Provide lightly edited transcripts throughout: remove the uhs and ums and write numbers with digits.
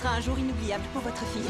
sera un jour inoubliable pour votre fille.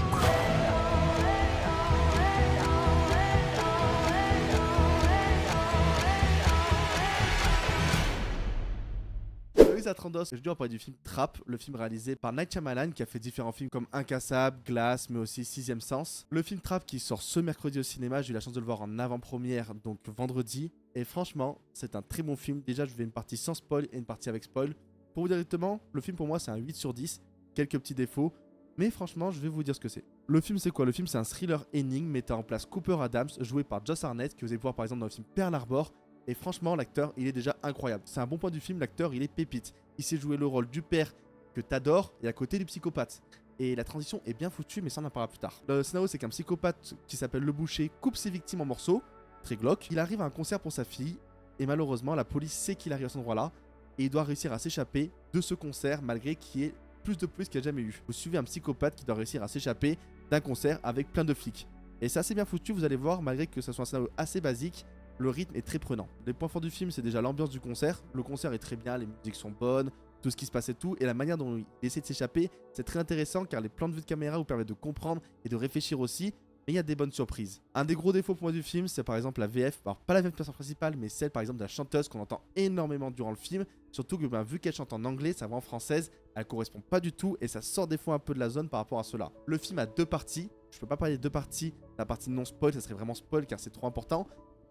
Salut à Trandos, je dois parler du film Trap, le film réalisé par Night Shyamalan qui a fait différents films comme Incassable, Glass, mais aussi Sixième Sens. Le film Trap qui sort ce mercredi au cinéma, j'ai eu la chance de le voir en avant-première, donc vendredi. Et franchement, c'est un très bon film. Déjà, je vais une partie sans spoil et une partie avec spoil. Pour vous dire directement, le film pour moi c'est un 8 sur 10, quelques petits défauts. Mais franchement, je vais vous dire ce que c'est. Le film c'est quoi? Le film c'est un thriller énigme mettant en place Cooper Adams, joué par Josh Hartnett, que vous allez voir par exemple dans le film Pearl Harbor. Et franchement, l'acteur, il est déjà incroyable. C'est un bon point du film, l'acteur, il est pépite. Il sait jouer le rôle du père que t'adores et à côté du psychopathe. Et la transition est bien foutue, mais ça on en parlera plus tard. Le scénario, c'est qu'un psychopathe qui s'appelle Le Boucher coupe ses victimes en morceaux, très glauque. Il arrive à un concert pour sa fille, et malheureusement, la police sait qu'il arrive à cet endroit-là, et il doit réussir à s'échapper de ce concert, malgré qu'il y ait plus de police qu'il n'y a jamais eu. Vous suivez un psychopathe qui doit réussir à s'échapper d'un concert avec plein de flics. Et c'est assez bien foutu, vous allez voir, malgré que ce soit un scénario assez basique. Le rythme est très prenant. Les points forts du film, c'est déjà l'ambiance du concert. Le concert est très bien, les musiques sont bonnes, tout ce qui se passe et tout. Et la manière dont il essaie de s'échapper, c'est très intéressant car les plans de vue de caméra vous permettent de comprendre et de réfléchir aussi. Mais il y a des bonnes surprises. Un des gros défauts pour moi du film, c'est par exemple la VF. Alors pas la VF principale, mais celle par exemple de la chanteuse qu'on entend énormément durant le film. Surtout que vu qu'elle chante en anglais, sa voix en française, elle correspond pas du tout et ça sort des fois un peu de la zone par rapport à cela. Le film a deux parties. Je peux pas parler de deux parties. La partie non spoil, ça serait vraiment spoil car c'est trop important.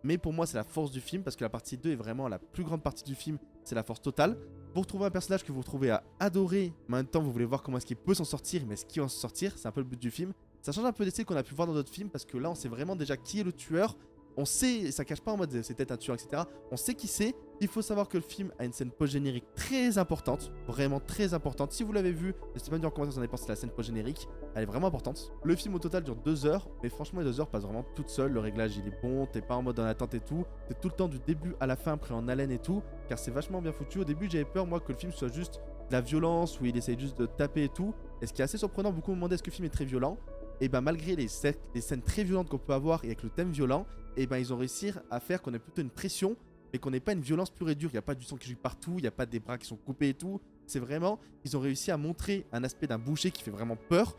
Mais pour moi, c'est la force du film parce que la partie 2 est vraiment la plus grande partie du film. C'est la force totale. Vous retrouvez un personnage que vous retrouvez à adorer, mais en même temps, vous voulez voir comment est-ce qu'il peut s'en sortir, mais est-ce qu'il va s'en sortir? C'est un peu le but du film. Ça change un peu des styles qu'on a pu voir dans d'autres films parce que là, on sait vraiment déjà qui est le tueur. On sait, ça cache pas en mode c'est peut-être un tueur, etc. On sait qui c'est. Il faut savoir que le film a une scène post-générique très importante, vraiment très importante. Si vous l'avez vu, n'hésitez pas à me dire en commentaire si vous en avez pensé de la scène post-générique. Elle est vraiment importante. Le film au total dure 2 heures, mais franchement les 2 heures passent vraiment toutes seules. Le réglage il est bon, t'es pas en mode en attente et tout. T'es tout le temps du début à la fin pris en haleine et tout, car c'est vachement bien foutu. Au début j'avais peur moi que le film soit juste de la violence, où il essaye juste de taper et tout. Et ce qui est assez surprenant, beaucoup me demandaient est-ce que le film est très violent. Et ben malgré les scènes très violentes qu'on peut avoir et avec le thème violent, et ben ils ont réussi à faire qu'on ait plutôt une pression, mais qu'on n'ait pas une violence pure et dure. Il n'y a pas du sang qui joue partout, il n'y a pas des bras qui sont coupés et tout. C'est vraiment, ils ont réussi à montrer un aspect d'un boucher qui fait vraiment peur,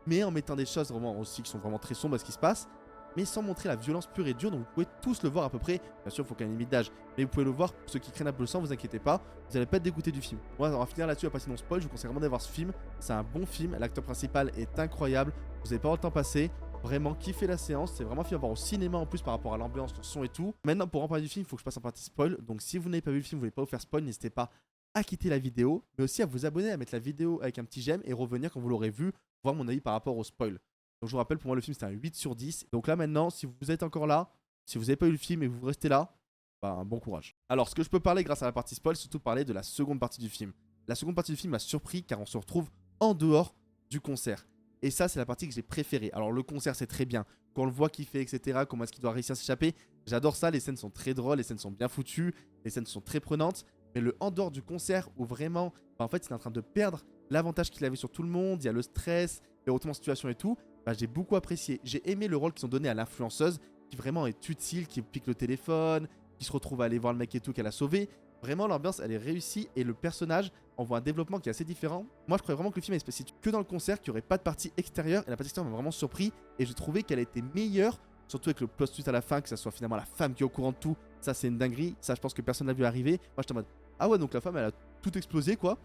mais en mettant des choses vraiment aussi qui sont vraiment très sombres à ce qui se passe, mais sans montrer la violence pure et dure. Donc vous pouvez tous le voir à peu près. Bien sûr, il faut qu'il y ait une limite d'âge, mais vous pouvez le voir. Pour ceux qui craignent un peu le sang, vous inquiétez pas, vous n'allez pas être dégoûté du film. Moi, on va finir là-dessus, à passer non spoil. Je vous conseille vraiment d'aller voir ce film. C'est un bon film. L'acteur principal est incroyable. Vous n'allez pas voir le temps passer. Vraiment kiffé la séance, c'est vraiment film à voir au cinéma en plus par rapport à l'ambiance, le son et tout. Maintenant pour en parler du film, il faut que je passe en partie spoil. Donc si vous n'avez pas vu le film, vous voulez pas vous faire spoil, n'hésitez pas à quitter la vidéo, mais aussi à vous abonner, à mettre la vidéo avec un petit j'aime et revenir quand vous l'aurez vu, voir mon avis par rapport au spoil. Donc je vous rappelle, pour moi le film c'était un 8 sur 10. Donc là maintenant, si vous êtes encore là, si vous n'avez pas eu le film et vous restez là, bah bon courage. Alors ce que je peux parler grâce à la partie spoil, c'est surtout parler de la seconde partie du film. La seconde partie du film m'a surpris car on se retrouve en dehors du concert. Et ça, c'est la partie que j'ai préférée. Alors, le concert, c'est très bien. Quand on le voit kiffer, etc., comment est-ce qu'il doit réussir à s'échapper, j'adore ça. Les scènes sont très drôles, les scènes sont bien foutues, les scènes sont très prenantes. Mais le en dehors du concert, où vraiment, bah, en fait, il est en train de perdre l'avantage qu'il avait sur tout le monde. Il y a le stress, les retournements de situation et tout. Bah, j'ai beaucoup apprécié. J'ai aimé le rôle qu'ils ont donné à l'influenceuse, qui vraiment est utile, qui pique le téléphone, qui se retrouve à aller voir le mec et tout qu'elle a sauvé. Vraiment, l'ambiance, elle est réussie et le personnage, on voit un développement qui est assez différent. Moi, je croyais vraiment que le film allait se situe que dans le concert, qu'il n'y aurait pas de partie extérieure. Et la partie extérieure m'a vraiment surpris et j'ai trouvé qu'elle était meilleure, surtout avec le plot twist à la fin, que ça soit finalement la femme qui est au courant de tout. Ça, c'est une dinguerie. Ça, je pense que personne n'a vu arriver. Moi, j'étais en mode ah ouais, donc la femme, elle a tout explosé quoi.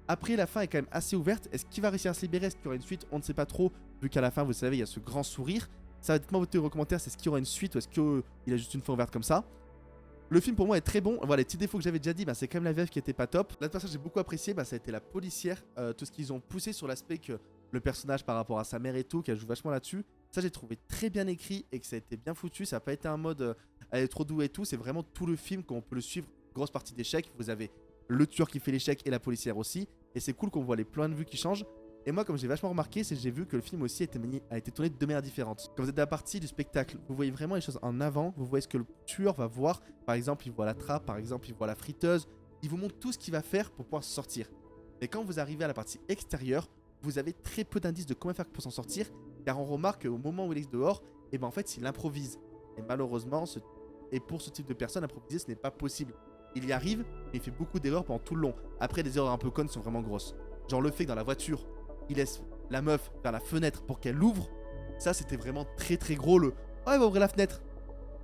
Après, la fin est quand même assez ouverte. Est-ce qu'il va réussir à se libérer? Est-ce qu'il y aura une suite? On ne sait pas trop, vu qu'à la fin, vous savez, il y a ce grand sourire. Ça va être moi voter aux commentaires, c'est ce qu'il y aura une suite ou est-ce qu'il a juste une fin ouverte comme ça? Le film pour moi est très bon. Voilà, les petits défauts que j'avais déjà dit, bah, c'est quand même la VF qui était pas top. L'autre personnage que j'ai beaucoup apprécié, bah, ça a été la policière. Tout ce qu'ils ont poussé sur l'aspect que le personnage par rapport à sa mère et tout, qu'elle joue vachement là-dessus. Ça, j'ai trouvé très bien écrit et que ça a été bien foutu. Ça n'a pas été un mode elle est trop douée et tout. C'est vraiment tout le film qu'on peut le suivre. Grosse partie d'échecs. Vous avez le tueur qui fait l'échec et la policière aussi. Et c'est cool qu'on voit les plans de vue qui changent. Et moi, comme j'ai vachement remarqué, c'est que j'ai vu que le film aussi a été tourné de deux manières différentes. Quand vous êtes à la partie du spectacle, vous voyez vraiment les choses en avant. Vous voyez ce que le tueur va voir. Par exemple, il voit la trappe, par exemple, il voit la friteuse. Il vous montre tout ce qu'il va faire pour pouvoir sortir. Mais quand vous arrivez à la partie extérieure, vous avez très peu d'indices de comment faire pour s'en sortir. Car on remarque qu'au moment où il est dehors, et ben en fait, il improvise. Et malheureusement, pour ce type de personne, improviser, ce n'est pas possible. Il y arrive, mais il fait beaucoup d'erreurs pendant tout le long. Après, les erreurs un peu connes sont vraiment grosses. Genre le fait que dans la voiture, il laisse la meuf vers la fenêtre pour qu'elle l'ouvre, ça c'était vraiment très très gros le « Oh, elle va ouvrir la fenêtre !»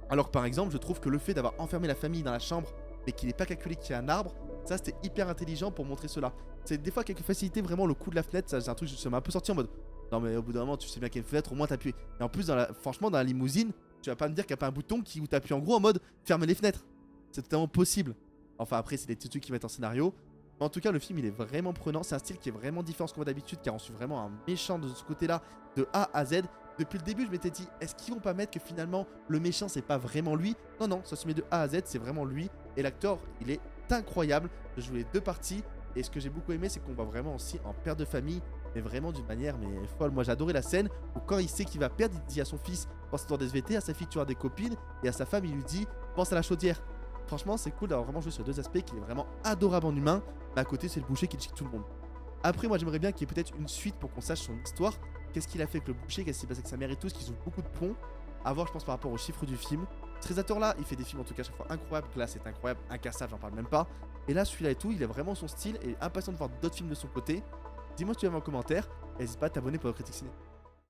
Alors que par exemple, je trouve que le fait d'avoir enfermé la famille dans la chambre, mais qu'il n'est pas calculé qu'il y a un arbre, ça c'était hyper intelligent pour montrer cela. C'est des fois quelques facilités, vraiment le coup de la fenêtre, ça c'est un truc, ça m'a un peu sorti en mode non mais au bout d'un moment tu sais bien qu'il y a une fenêtre, au moins t'appuies. Et en plus, franchement, dans la limousine, tu vas pas me dire qu'il n'y a pas un bouton où t'appuies en gros en mode fermer les fenêtres. C'est totalement possible. Enfin après, c'est des petits trucs qui mettent en scénario. Mais en tout cas, le film il est vraiment prenant, c'est un style qui est vraiment différent de ce qu'on voit d'habitude, car on suit vraiment un méchant de ce côté-là, de A à Z. Depuis le début, je m'étais dit, est-ce qu'ils vont pas mettre que finalement le méchant c'est pas vraiment lui? Non, non, ça se met de A à Z, c'est vraiment lui. Et l'acteur, il est incroyable. Je joue les deux parties. Et ce que j'ai beaucoup aimé, c'est qu'on voit vraiment aussi en père de famille, mais vraiment d'une manière mais folle. Moi, j'ai adoré la scène où quand il sait qu'il va perdre, il dit à son fils, pense dans des SVT, à sa fille, tu as des copines, et à sa femme, il lui dit, pense à la chaudière. Franchement, c'est cool d'avoir vraiment joué sur deux aspects, qu'il est vraiment adorable en humain, mais à côté, c'est le boucher qui chic tout le monde. Après, moi, j'aimerais bien qu'il y ait peut-être une suite pour qu'on sache son histoire. Qu'est-ce qu'il a fait avec le boucher, qu'est-ce qui s'est passé avec sa mère et tout, ce qu'ils ont beaucoup de ponts. À voir, je pense, par rapport aux chiffres du film. Ce réalisateur-là, il fait des films en tout cas à chaque fois incroyables. Là, c'est incroyable, incassable, j'en parle même pas. Et là, celui-là et tout, il a vraiment son style et impatient de voir d'autres films de son côté. Dis-moi ce que tu as en commentaire. N'hésite pas à t'abonner pour la critique ciné.